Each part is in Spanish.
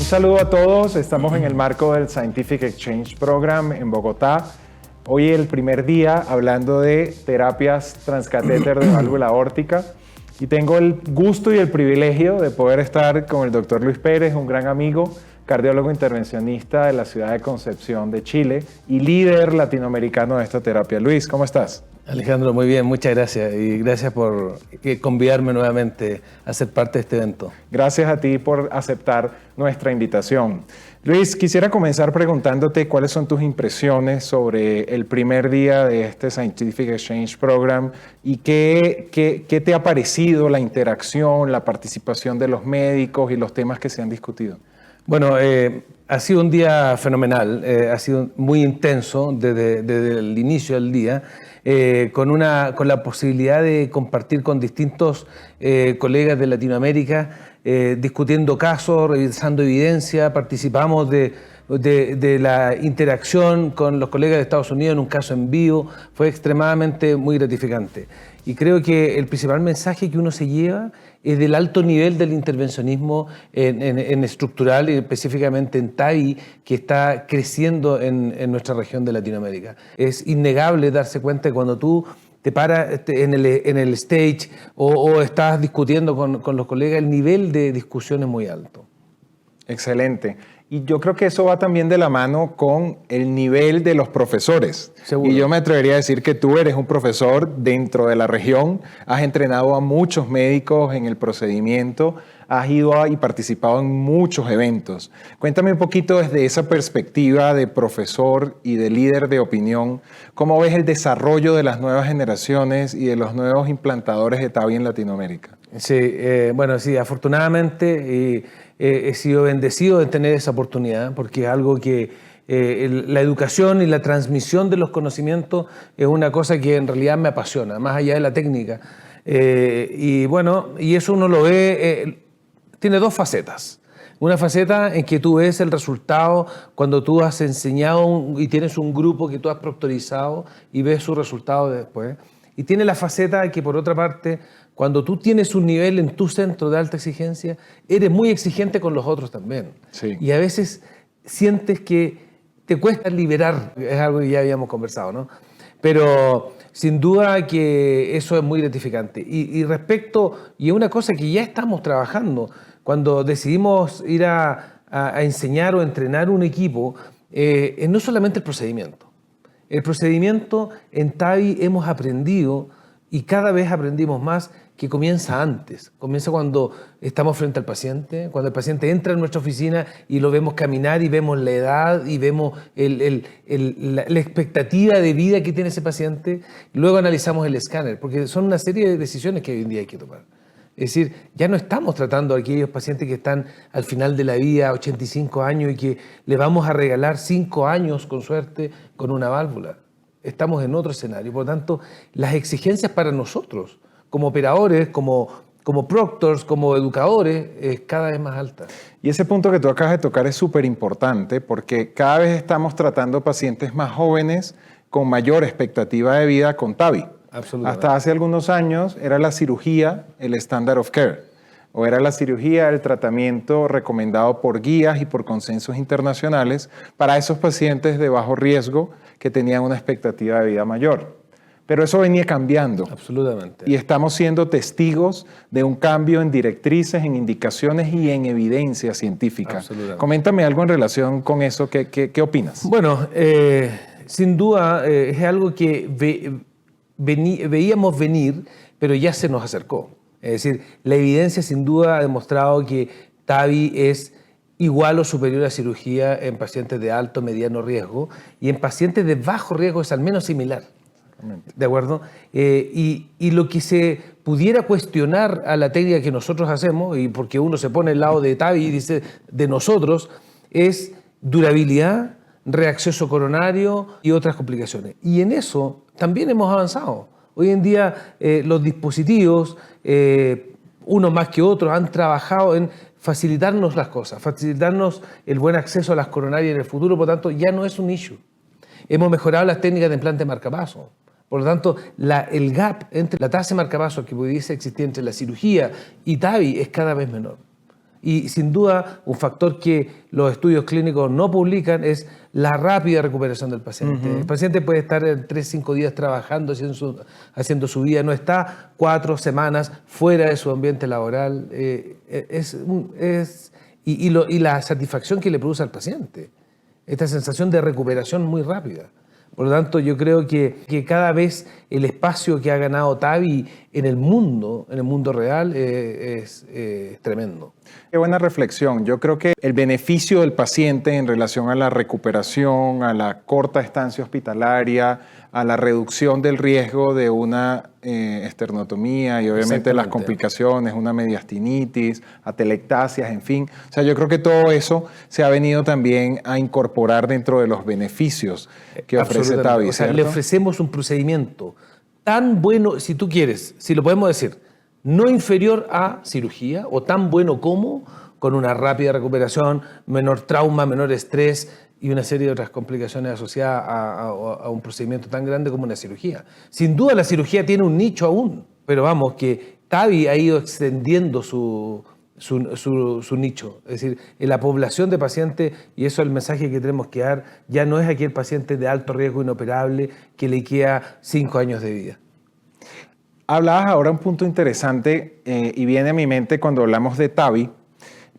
saludo a todos, estamos en el marco del Scientific Exchange Program en Bogotá. Hoy el primer día hablando de terapias transcatéter de válvula aórtica y tengo el gusto y el privilegio de poder estar con el doctor Luis Pérez, un gran amigo, cardiólogo intervencionista de la ciudad de Concepción de Chile y líder latinoamericano de esta terapia. Luis, ¿cómo estás? Alejandro, muy bien, muchas gracias y gracias por convidarme nuevamente a ser parte de este evento. Gracias a ti por aceptar nuestra invitación. Luis, quisiera comenzar preguntándote cuáles son tus impresiones sobre el primer día de este Scientific Exchange Program y qué te ha parecido la interacción, la participación de los médicos y los temas que se han discutido. Bueno, ha sido un día fenomenal, ha sido muy intenso desde el inicio del día, con la posibilidad de compartir con distintos colegas de Latinoamérica, discutiendo casos, revisando evidencia, participamos de la interacción con los colegas de Estados Unidos en un caso en vivo, fue extremadamente muy gratificante. Y creo que el principal mensaje que uno se lleva es del alto nivel del intervencionismo en estructural y específicamente en TAVI, que está creciendo en nuestra región de Latinoamérica. Es innegable darse cuenta que cuando tú te paras en el stage o estás discutiendo con los colegas, el nivel de discusión es muy alto. Excelente. Y yo creo que eso va también de la mano con el nivel de los profesores. Seguro. Y yo me atrevería a decir que tú eres un profesor dentro de la región, has entrenado a muchos médicos en el procedimiento, has ido y participado en muchos eventos. Cuéntame un poquito desde esa perspectiva de profesor y de líder de opinión, ¿cómo ves el desarrollo de las nuevas generaciones y de los nuevos implantadores de TAVI en Latinoamérica? Sí, bueno, sí, afortunadamente he sido bendecido de tener esa oportunidad porque es algo que la educación y la transmisión de los conocimientos es una cosa que en realidad me apasiona, más allá de la técnica. Y bueno, y eso uno lo ve, tiene dos facetas. Una faceta en que tú ves el resultado cuando tú has enseñado y tienes un grupo que tú has proctorizado y ves su resultado después. Y tiene la faceta que, por otra parte, cuando tú tienes un nivel en tu centro de alta exigencia, eres muy exigente con los otros también. Sí. Y a veces sientes que te cuesta liberar, es algo que ya habíamos conversado, ¿no? Pero sin duda que eso es muy gratificante. Y es una cosa que ya estamos trabajando, cuando decidimos ir a enseñar o entrenar un equipo, no solamente el procedimiento. El procedimiento en TAVI hemos aprendido y cada vez aprendimos más que comienza antes. Comienza cuando estamos frente al paciente, cuando el paciente entra en nuestra oficina y lo vemos caminar y vemos la edad y vemos la expectativa de vida que tiene ese paciente. Luego analizamos el escáner, porque son una serie de decisiones que hoy en día hay que tomar. Es decir, ya no estamos tratando a aquellos pacientes que están al final de la vida, 85 años, y que le vamos a regalar 5 años, con suerte, con una válvula. Estamos en otro escenario. Por lo tanto, las exigencias para nosotros, como operadores, como proctors, como educadores, es cada vez más alta. Y ese punto que tú acabas de tocar es súper importante porque cada vez estamos tratando pacientes más jóvenes con mayor expectativa de vida con TAVI. Hasta hace algunos años era la cirugía el standard of care, o era la cirugía el tratamiento recomendado por guías y por consensos internacionales para esos pacientes de bajo riesgo que tenían una expectativa de vida mayor. Pero eso venía cambiando. Absolutamente. Y estamos siendo testigos de un cambio en directrices, en indicaciones y en evidencia científica. Coméntame algo en relación con eso. ¿Qué opinas? Bueno, sin duda es algo que veíamos venir, pero ya se nos acercó. Es decir, la evidencia sin duda ha demostrado que TAVI es igual o superior a cirugía en pacientes de alto, mediano riesgo, y en pacientes de bajo riesgo es al menos similar. ¿De acuerdo? Y lo que se pudiera cuestionar a la técnica que nosotros hacemos, y porque uno se pone al lado de TAVI y dice de nosotros, es durabilidad, reacceso coronario y otras complicaciones. Y en eso también hemos avanzado. Hoy en día los dispositivos, unos más que otros, han trabajado en facilitarnos las cosas, facilitarnos el buen acceso a las coronarias en el futuro, por lo tanto ya no es un issue. Hemos mejorado las técnicas de implante marcapaso. Por lo tanto, el gap entre la tasa de marcapaso que pudiese existir entre la cirugía y TAVI es cada vez menor. Y sin duda, un factor que los estudios clínicos no publican es la rápida recuperación del paciente. El paciente puede estar 3-5 días trabajando, haciendo su vida, no está 4 semanas fuera de su ambiente laboral. Y la satisfacción que le produce al paciente, esta sensación de recuperación muy rápida. Por lo tanto, yo creo que cada vez el espacio que ha ganado TAVI en el mundo real es tremendo. Qué buena reflexión. Yo creo que el beneficio del paciente en relación a la recuperación, a la corta estancia hospitalaria, a la reducción del riesgo de una esternotomía y obviamente las complicaciones, una mediastinitis, atelectasias, en fin. O sea, yo creo que todo eso se ha venido también a incorporar dentro de los beneficios que ofrece TAVI. O sea, le ofrecemos un procedimiento tan bueno, si tú quieres, si lo podemos decir, no inferior a cirugía o tan bueno como, con una rápida recuperación, menor trauma, menor estrés y una serie de otras complicaciones asociadas a un procedimiento tan grande como una cirugía. Sin duda la cirugía tiene un nicho aún, pero vamos, que TAVI ha ido extendiendo su nicho. Es decir, en la población de pacientes, y eso es el mensaje que tenemos que dar, ya no es aquel paciente de alto riesgo inoperable que le queda 5 años de vida. Hablabas ahora un punto interesante y viene a mi mente cuando hablamos de TAVI,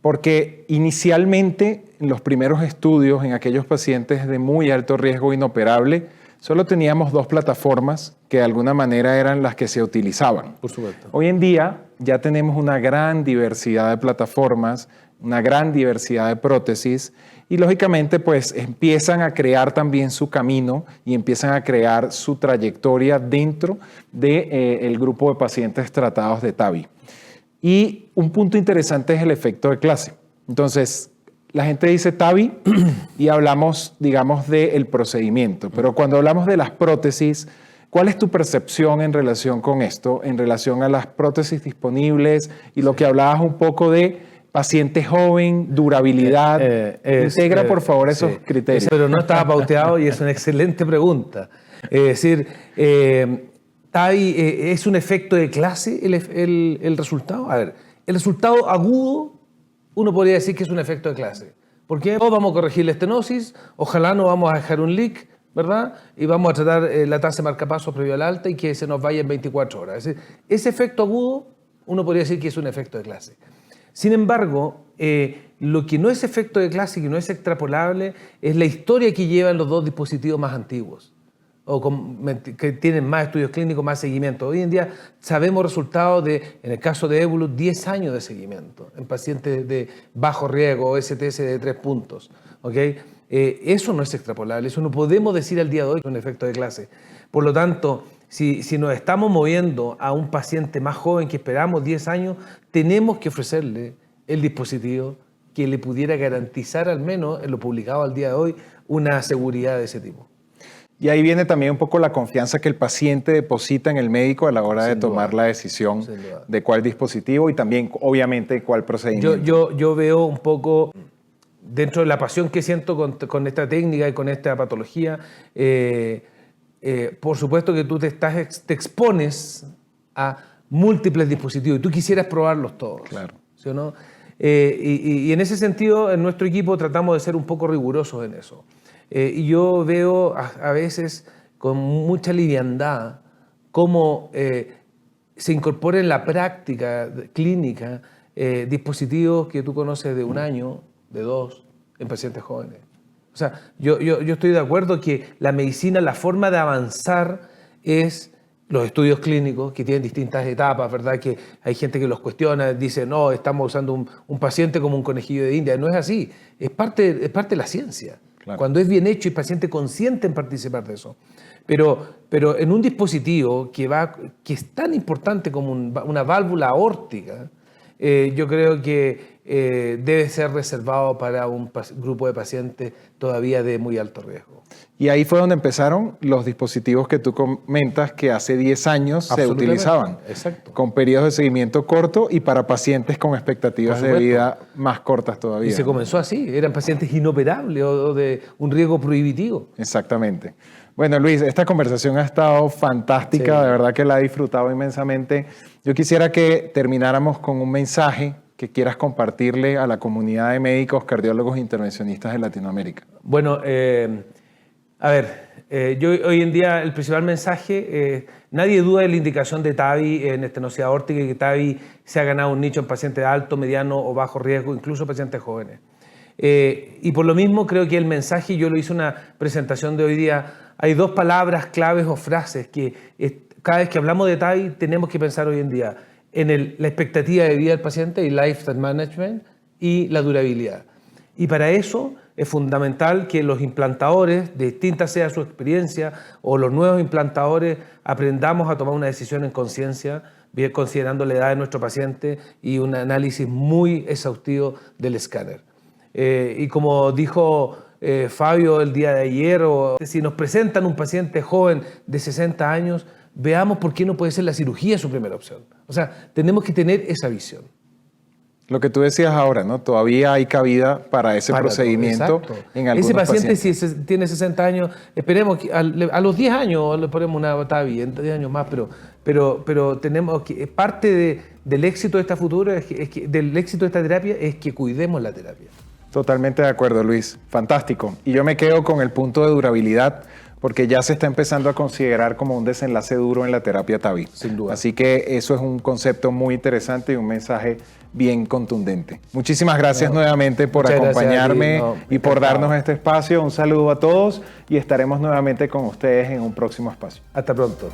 porque inicialmente en los primeros estudios en aquellos pacientes de muy alto riesgo inoperable, solo teníamos 2 plataformas que de alguna manera eran las que se utilizaban. Por supuesto. Hoy en día ya tenemos una gran diversidad de plataformas, una gran diversidad de prótesis y lógicamente pues empiezan a crear también su camino y empiezan a crear su trayectoria dentro del grupo de pacientes tratados de TAVI. Y un punto interesante es el efecto de clase. Entonces, la gente dice TAVI y hablamos, digamos, del procedimiento, pero cuando hablamos de las prótesis, ¿cuál es tu percepción en relación con esto, en relación a las prótesis disponibles y lo que hablabas un poco de paciente joven, durabilidad? Integra, por favor, esos criterios. Pero no estaba pauteado y es una excelente pregunta. Es decir, TAVI, ¿es un efecto de clase el resultado? A ver, el resultado agudo, uno podría decir que es un efecto de clase. Porque vamos a corregir la estenosis, ojalá no vamos a dejar un leak, ¿verdad? Y vamos a tratar la tasa de marcapasos previo al alta y que se nos vaya en 24 horas. Es decir, ese efecto agudo, uno podría decir que es un efecto de clase. Sin embargo, lo que no es efecto de clase, que no es extrapolable, es la historia que llevan los 2 dispositivos más antiguos, o que tienen más estudios clínicos, más seguimiento. Hoy en día sabemos resultados de, en el caso de Evolus, 10 años de seguimiento en pacientes de bajo riesgo, STS de 3 puntos. ¿Okay? Eso no es extrapolable, eso no podemos decir al día de hoy que es un efecto de clase. Por lo tanto, si nos estamos moviendo a un paciente más joven que esperamos 10 años, tenemos que ofrecerle el dispositivo que le pudiera garantizar, al menos en lo publicado al día de hoy, una seguridad de ese tipo. Y ahí viene también un poco la confianza que el paciente deposita en el médico a la hora de tomar la decisión de cuál dispositivo y también, obviamente, cuál procedimiento. Yo veo un poco, dentro de la pasión que siento con esta técnica y con esta patología, por supuesto que tú te expones a múltiples dispositivos y tú quisieras probarlos todos. Claro. ¿Sí o no? Y en ese sentido, en nuestro equipo tratamos de ser un poco rigurosos en eso. Y yo veo a veces con mucha liviandad cómo se incorpora en la práctica clínica dispositivos que tú conoces de 1 año, de 2, en pacientes jóvenes. O sea, yo estoy de acuerdo que la medicina, la forma de avanzar es los estudios clínicos que tienen distintas etapas, ¿verdad? Que hay gente que los cuestiona, dice, no, estamos usando un paciente como un conejillo de India. No es así, es parte de la ciencia. Claro. Cuando es bien hecho y el paciente consciente en participar de eso. Pero en un dispositivo que es tan importante como una válvula aórtica, yo creo que debe ser reservado para un grupo de pacientes todavía de muy alto riesgo. Y ahí fue donde empezaron los dispositivos que tú comentas que hace 10 años se utilizaban. Exacto. Con periodos de seguimiento corto y para pacientes con expectativas de vida más cortas todavía. Y se comenzó así, eran pacientes inoperables o de un riesgo prohibitivo. Exactamente. Bueno, Luis, esta conversación ha estado fantástica, de verdad que la he disfrutado inmensamente. Yo quisiera que termináramos con un mensaje que quieras compartirle a la comunidad de médicos, cardiólogos e intervencionistas de Latinoamérica? Bueno, yo hoy en día el principal mensaje, nadie duda de la indicación de TAVI en estenosis aórtica y que TAVI se ha ganado un nicho en pacientes de alto, mediano o bajo riesgo, incluso pacientes jóvenes. Y por lo mismo creo que el mensaje, yo lo hice una presentación de hoy día, hay dos palabras claves o frases que cada vez que hablamos de TAVI tenemos que pensar hoy en día en la expectativa de vida del paciente y lifetime management y la durabilidad. Y para eso es fundamental que los implantadores, distinta sea su experiencia, o los nuevos implantadores, aprendamos a tomar una decisión en conciencia, bien considerando la edad de nuestro paciente y un análisis muy exhaustivo del escáner. Y como dijo Fabio el día de ayer, si nos presentan un paciente joven de 60 años, veamos por qué no puede ser la cirugía su primera opción. O sea, tenemos que tener esa visión. Lo que tú decías ahora, ¿no? Todavía hay cabida para ese procedimiento en algunos pacientes. Ese paciente, pacientes. si tiene 60 años, esperemos que a los 10 años le ponemos una TAVI, en 10 años más, pero tenemos que, parte del éxito de esta del éxito de esta terapia es que cuidemos la terapia. Totalmente de acuerdo, Luis. Fantástico. Y yo me quedo con el punto de durabilidad, porque ya se está empezando a considerar como un desenlace duro en la terapia TAVI. Sin duda. Así que eso es un concepto muy interesante y un mensaje bien contundente. Muchísimas gracias nuevamente por acompañarme y por darnos este espacio. Un saludo a todos y estaremos nuevamente con ustedes en un próximo espacio. Hasta pronto.